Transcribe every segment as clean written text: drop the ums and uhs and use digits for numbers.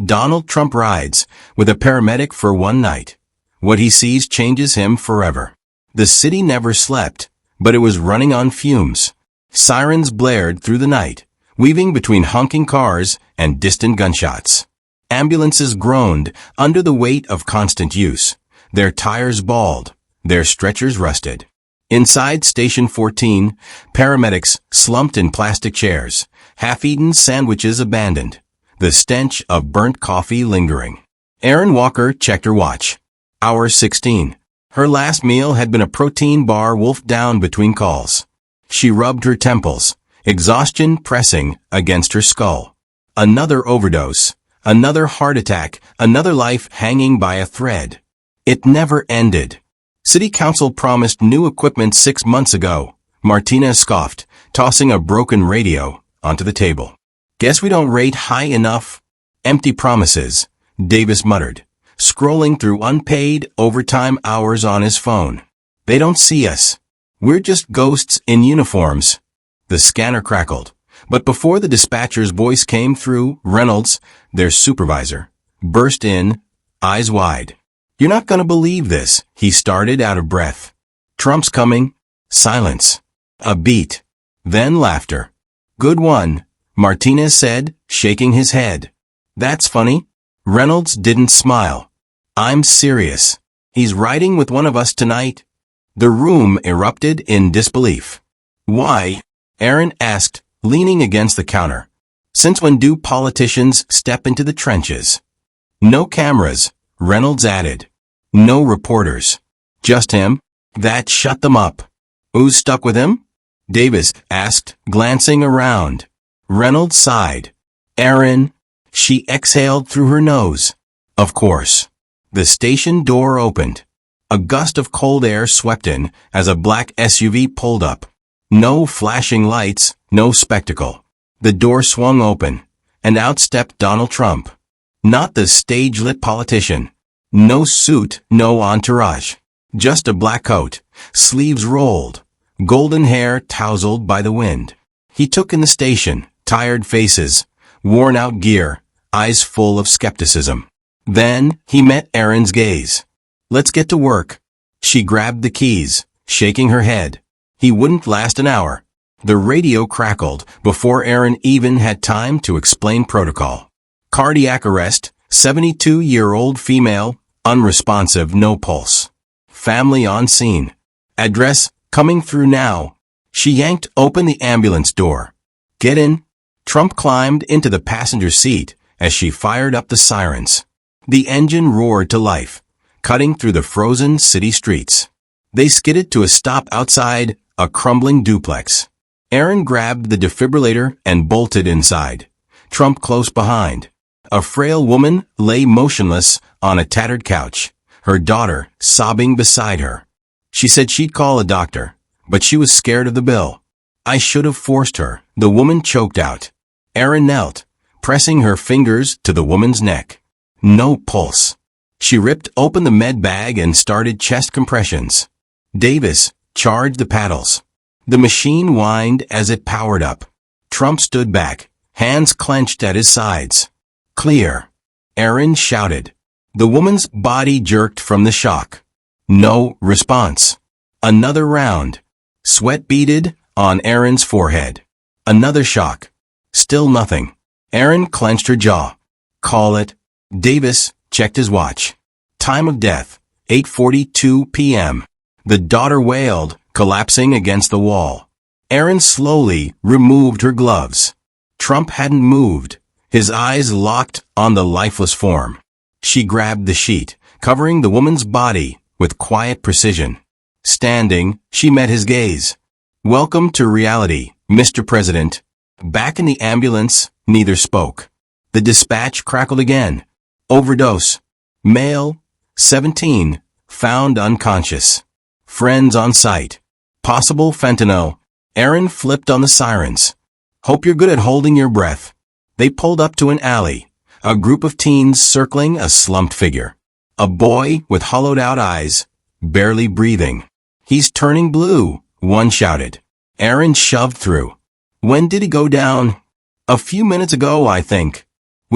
Donald Trump rides with a paramedic for one night. What he sees changes him forever. The city never slept, but it was running on fumes. Sirens blared through the night, weaving between honking cars and distant gunshots. Ambulances groaned under the weight of constant use. Their tires bawled, their stretchers rusted. Inside Station 14, paramedics slumped in plastic chairs, half-eaten sandwiches abandoned, the stench of burnt coffee lingering. Erin Walker checked her watch. Hour 16. Her last meal had been a protein bar wolfed down between calls. She rubbed her temples, exhaustion pressing against her skull. Another overdose, another heart attack, another life hanging by a thread. It never ended. City Council promised new equipment 6 months ago. Martina scoffed, tossing a broken radio onto the table. Guess we don't rate high enough. Empty promises, Davis muttered, scrolling through unpaid overtime hours on his phone. They don't see us. We're just ghosts in uniforms. The scanner crackled, but before the dispatcher's voice came through, Reynolds, their supervisor, burst in, eyes wide. You're not going to believe this, he started out of breath. Trump's coming. Silence. A beat. Then laughter. Good one, Martinez said, shaking his head. That's funny. Reynolds didn't smile. I'm serious. He's riding with one of us tonight. The room erupted in disbelief. Why? Aaron asked, leaning against the counter. Since when do politicians step into the trenches? No cameras, Reynolds added. No reporters. Just him? That shut them up. Who's stuck with him? Davis asked, glancing around. Reynolds sighed. Aaron. She exhaled through her nose. Of course. The station door opened. A gust of cold air swept in as a black SUV pulled up. No flashing lights, no spectacle. The door swung open, and out stepped Donald Trump. Not the stage-lit politician. No suit, no entourage. Just a black coat, sleeves rolled, golden hair tousled by the wind. He took in the station, tired faces, worn-out gear, eyes full of skepticism. Then, he met Erin's gaze. Let's get to work. She grabbed the keys, shaking her head. He wouldn't last an hour. The radio crackled before Erin even had time to explain protocol. Cardiac arrest, 72-year-old female, unresponsive, no pulse. Family on scene. Address, coming through now. She yanked open the ambulance door. Get in. Trump climbed into the passenger seat as she fired up the sirens. The engine roared to life, cutting through the frozen city streets. They skidded to a stop outside a crumbling duplex. Erin grabbed the defibrillator and bolted inside. Trump close behind. A frail woman lay motionless on a tattered couch, her daughter sobbing beside her. She said she'd call a doctor, but she was scared of the bill. I should have forced her, the woman choked out. Erin knelt, pressing her fingers to the woman's neck. No pulse. She ripped open the med bag and started chest compressions. Davis charged the paddles. The machine whined as it powered up. Trump stood back, hands clenched at his sides. Clear. Erin shouted. The woman's body jerked from the shock. No response. Another round. Sweat beaded on Erin's forehead. Another shock. Still nothing. Erin clenched her jaw. Call it. Davis checked his watch. Time of death, 8:42 p.m. The daughter wailed, collapsing against the wall. Erin slowly removed her gloves. Trump hadn't moved, his eyes locked on the lifeless form. She grabbed the sheet, covering the woman's body with quiet precision. Standing, she met his gaze. Welcome to reality, Mr. President. Back in the ambulance, neither spoke. The dispatch crackled again. Overdose. Male, 17, found unconscious. Friends on site. Possible fentanyl. Erin flipped on the sirens. Hope you're good at holding your breath. They pulled up to an alley, a group of teens circling a slumped figure. A boy with hollowed-out eyes, barely breathing. He's turning blue, one shouted. Erin shoved through. When did he go down? A few minutes ago, I think.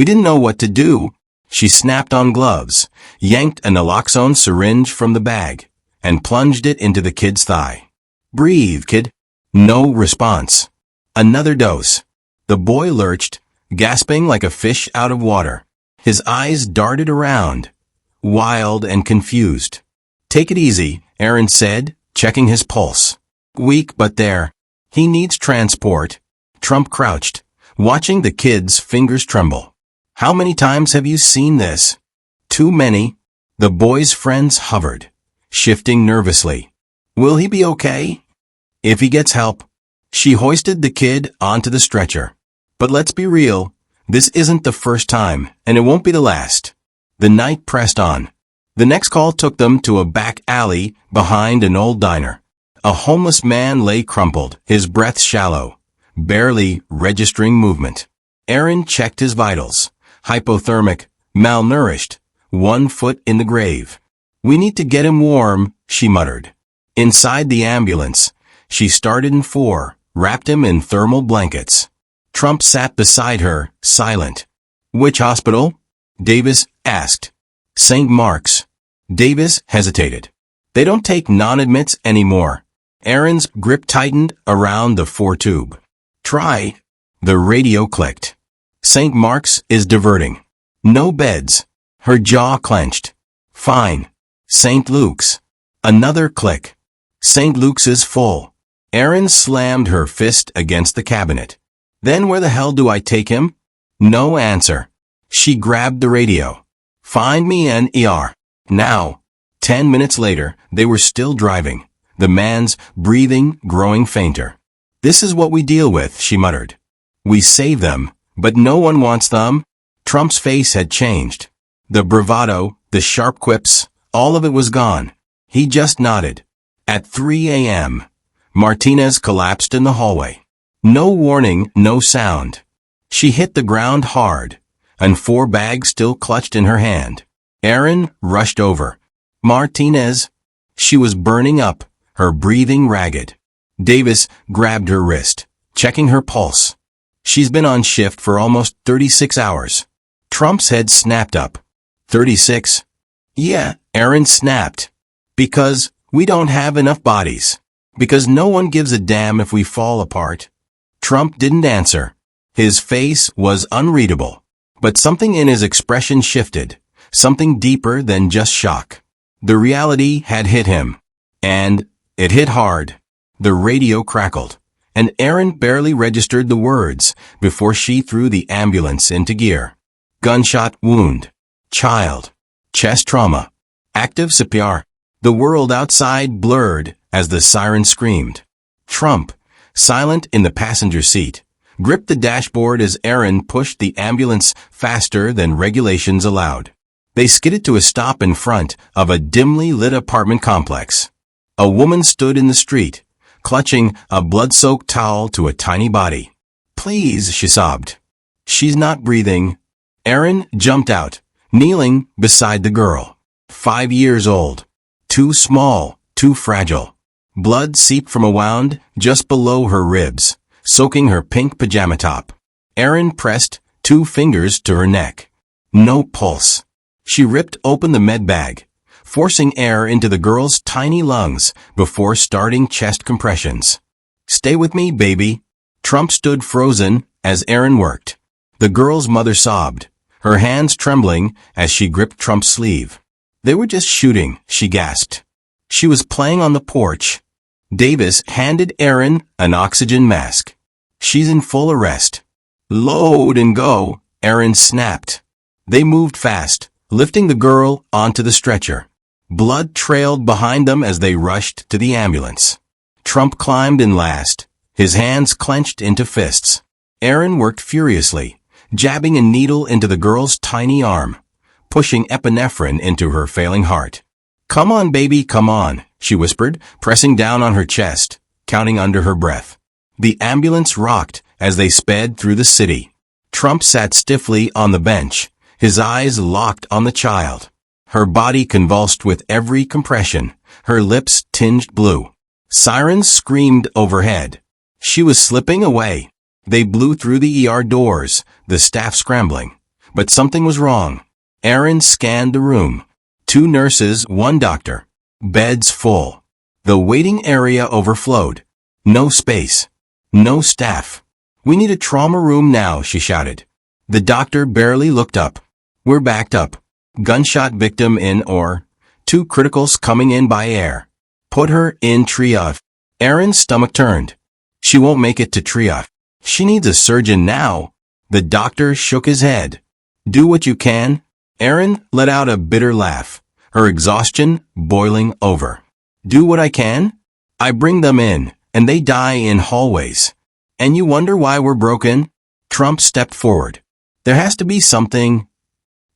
We didn't know what to do. She snapped on gloves, yanked a naloxone syringe from the bag, and plunged it into the kid's thigh. Breathe, kid. No response. Another dose. The boy lurched, gasping like a fish out of water. His eyes darted around, wild and confused. Take it easy, Aaron said, checking his pulse. Weak but there. He needs transport. Trump crouched, watching the kid's fingers tremble. How many times have you seen this? Too many. The boy's friends hovered, shifting nervously. Will he be okay? If he gets help. She hoisted the kid onto the stretcher. But let's be real, this isn't the first time, and it won't be the last. The night pressed on. The next call took them to a back alley behind an old diner. A homeless man lay crumpled, his breath shallow, barely registering movement. Aaron checked his vitals. Hypothermic, malnourished, 1 foot in the grave. We need to get him warm, she muttered. Inside the ambulance, she started in 4, wrapped him in thermal blankets. Trump sat beside her, silent. Which hospital? Davis asked. St. Mark's. Davis hesitated. They don't take non-admits anymore. Aaron's grip tightened around the 4-tube. Try. The radio clicked. St. Mark's is diverting. No beds. Her jaw clenched. Fine. St. Luke's. Another click. St. Luke's is full. Aaron slammed her fist against the cabinet. Then where the hell do I take him? No answer. She grabbed the radio. Find me an ER. Now. 10 minutes later, they were still driving. The man's breathing growing fainter. This is what we deal with, she muttered. We save them, but no one wants them. Trump's face had changed. The bravado, the sharp quips, all of it was gone. He just nodded. At 3 a.m., Martinez collapsed in the hallway. No warning, no sound. She hit the ground hard, and 4 bags still clutched in her hand. Aaron rushed over. Martinez. She was burning up, her breathing ragged. Davis grabbed her wrist, checking her pulse. She's been on shift for almost 36 hours. Trump's head snapped up. 36? Yeah, Aaron snapped. Because we don't have enough bodies. Because no one gives a damn if we fall apart. Trump didn't answer. His face was unreadable. But something in his expression shifted. Something deeper than just shock. The reality had hit him. And it hit hard. The radio crackled. And Aaron barely registered the words before she threw the ambulance into gear. Gunshot wound. Child. Chest trauma. Active CPR. The world outside blurred as the siren screamed. Trump, silent in the passenger seat, gripped the dashboard as Aaron pushed the ambulance faster than regulations allowed. They skidded to a stop in front of a dimly lit apartment complex. A woman stood in the street, clutching a blood-soaked towel to a tiny body. Please, she sobbed. She's not breathing. Aaron jumped out, kneeling beside the girl. 5 years old. Too small, too fragile. Blood seeped from a wound just below her ribs, soaking her pink pajama top. Aaron pressed 2 fingers to her neck. No pulse. She ripped open the med bag, forcing air into the girl's tiny lungs before starting chest compressions. Stay with me, baby. Trump stood frozen as Aaron worked. The girl's mother sobbed, her hands trembling as she gripped Trump's sleeve. They were just shooting, she gasped. She was playing on the porch. Davis handed Aaron an oxygen mask. She's in full arrest. Load and go, Aaron snapped. They moved fast, lifting the girl onto the stretcher. Blood trailed behind them as they rushed to the ambulance. Trump climbed in last, his hands clenched into fists. Aaron worked furiously, jabbing a needle into the girl's tiny arm, pushing epinephrine into her failing heart. Come on, baby, come on, she whispered, pressing down on her chest, counting under her breath. The ambulance rocked as they sped through the city. Trump sat stiffly on the bench, his eyes locked on the child. Her body convulsed with every compression, her lips tinged blue. Sirens screamed overhead. She was slipping away. They blew through the ER doors, the staff scrambling. But something was wrong. Aaron scanned the room. 2 nurses, 1 doctor. Beds full. The waiting area overflowed. No space. No staff. "We need a trauma room now," she shouted. The doctor barely looked up. "We're backed up. Gunshot victim in or 2 criticals coming in by air. Put her in triage." Aaron's stomach turned. "She won't make it to triage. She needs a surgeon now." The doctor shook his head. "Do what you can." Aaron let out a bitter laugh, her exhaustion boiling over. "Do what I can? I bring them in, and they die in hallways. And you wonder why we're broken?" Trump stepped forward. "There has to be something."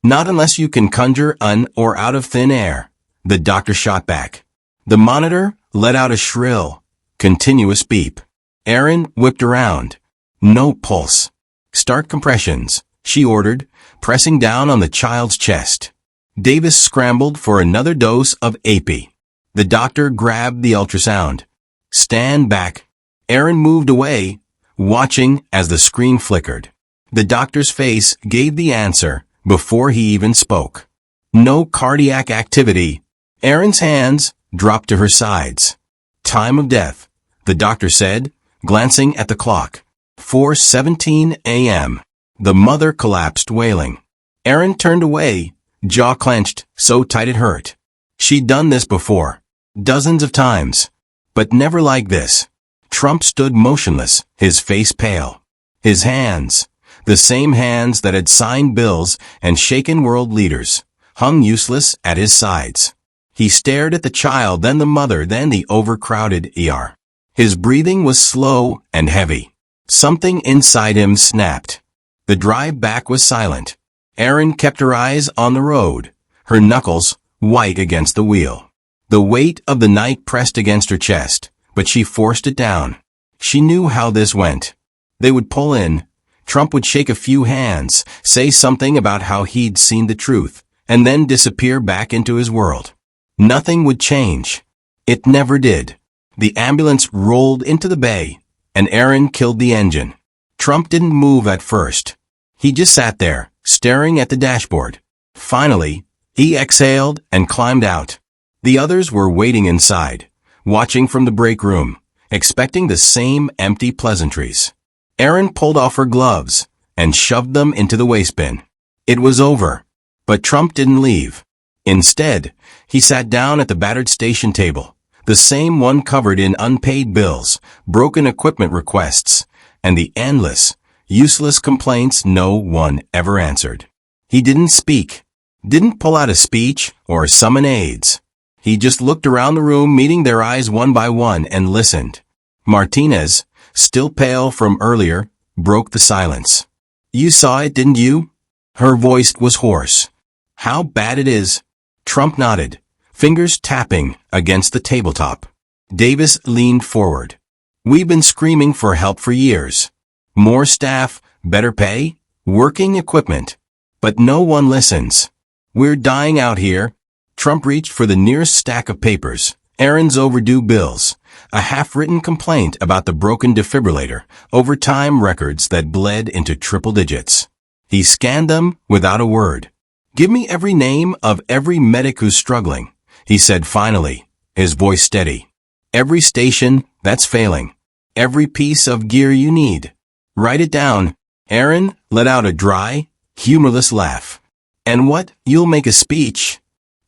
"Not unless you can conjure un or out of thin air," the doctor shot back. The monitor let out a shrill, continuous beep. Aaron whipped around. No pulse. "Start compressions," she ordered, pressing down on the child's chest. Davis scrambled for another dose of AP. The doctor grabbed the ultrasound. "Stand back." Aaron moved away, watching as the screen flickered. The doctor's face gave the answer before he even spoke. No cardiac activity. Aaron's hands dropped to her sides. "Time of death," the doctor said, glancing at the clock. 4:17 a.m. The mother collapsed wailing. Aaron turned away, jaw clenched, so tight it hurt. She'd done this before. Dozens of times. But never like this. Trump stood motionless, his face pale. His hands, the same hands that had signed bills and shaken world leaders, hung useless at his sides. He stared at the child, then the mother, then the overcrowded ER. His breathing was slow and heavy. Something inside him snapped. The drive back was silent. Aaron kept her eyes on the road, her knuckles white against the wheel. The weight of the night pressed against her chest, but she forced it down. She knew how this went. They would pull in. Trump would shake a few hands, say something about how he'd seen the truth, and then disappear back into his world. Nothing would change. It never did. The ambulance rolled into the bay, and Aaron killed the engine. Trump didn't move at first. He just sat there, staring at the dashboard. Finally, he exhaled and climbed out. The others were waiting inside, watching from the break room, expecting the same empty pleasantries. Aaron pulled off her gloves and shoved them into the waste bin. It was over. But Trump didn't leave. Instead, he sat down at the battered station table, the same one covered in unpaid bills, broken equipment requests, and the endless, useless complaints no one ever answered. He didn't speak, didn't pull out a speech or summon aides. He just looked around the room, meeting their eyes one by one, and listened. Martinez, still pale from earlier, broke the silence. "You saw it, didn't you?" Her voice was hoarse. "How bad it is?" Trump nodded, fingers tapping against the tabletop. Davis leaned forward. "We've been screaming for help for years. More staff, better pay, working equipment. But no one listens. We're dying out here." Trump reached for the nearest stack of papers, Aaron's overdue bills, a half-written complaint about the broken defibrillator, overtime records that bled into triple digits. He scanned them without a word. "Give me every name of every medic who's struggling," he said finally, his voice steady. "Every station that's failing. Every piece of gear you need. Write it down." Aaron let out a dry, humorless laugh. "And what, you'll make a speech?"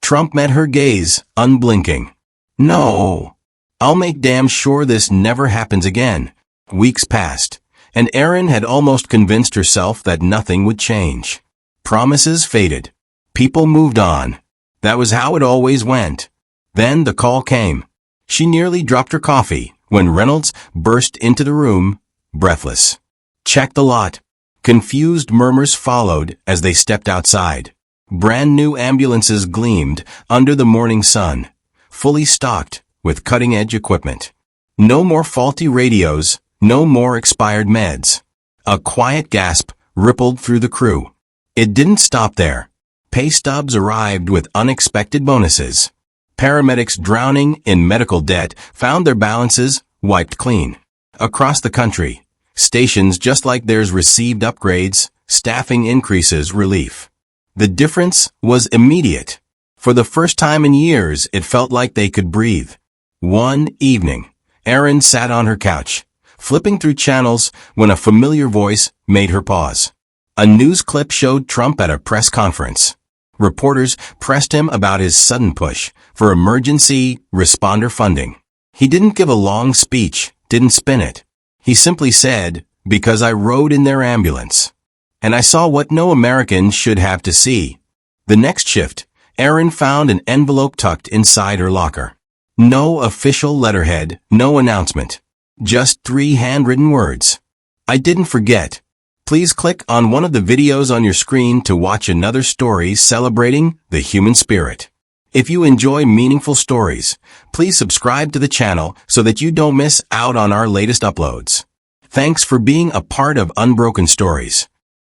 Trump met her gaze, unblinking. "No. I'll make damn sure this never happens again." Weeks passed, and Aaron had almost convinced herself that nothing would change. Promises faded. People moved on. That was how it always went. Then the call came. She nearly dropped her coffee when Reynolds burst into the room, breathless. "Check the lot." Confused murmurs followed as they stepped outside. Brand new ambulances gleamed under the morning sun, fully stocked with cutting-edge equipment. No more faulty radios, no more expired meds. A quiet gasp rippled through the crew. It didn't stop there. Pay stubs arrived with unexpected bonuses. Paramedics drowning in medical debt found their balances wiped clean. Across the country, stations just like theirs received upgrades, staffing increases, relief. The difference was immediate. For the first time in years, it felt like they could breathe. One evening, Erin sat on her couch, flipping through channels when a familiar voice made her pause. A news clip showed Trump at a press conference. Reporters pressed him about his sudden push for emergency responder funding. He didn't give a long speech, didn't spin it. He simply said, "Because I rode in their ambulance. And I saw what no American should have to see." The next shift, Erin found an envelope tucked inside her locker. No official letterhead, no announcement. Just 3 handwritten words. "I didn't forget." Please click on one of the videos on your screen to watch another story celebrating the human spirit. If you enjoy meaningful stories, please subscribe to the channel so that you don't miss out on our latest uploads. Thanks for being a part of Unbroken Stories.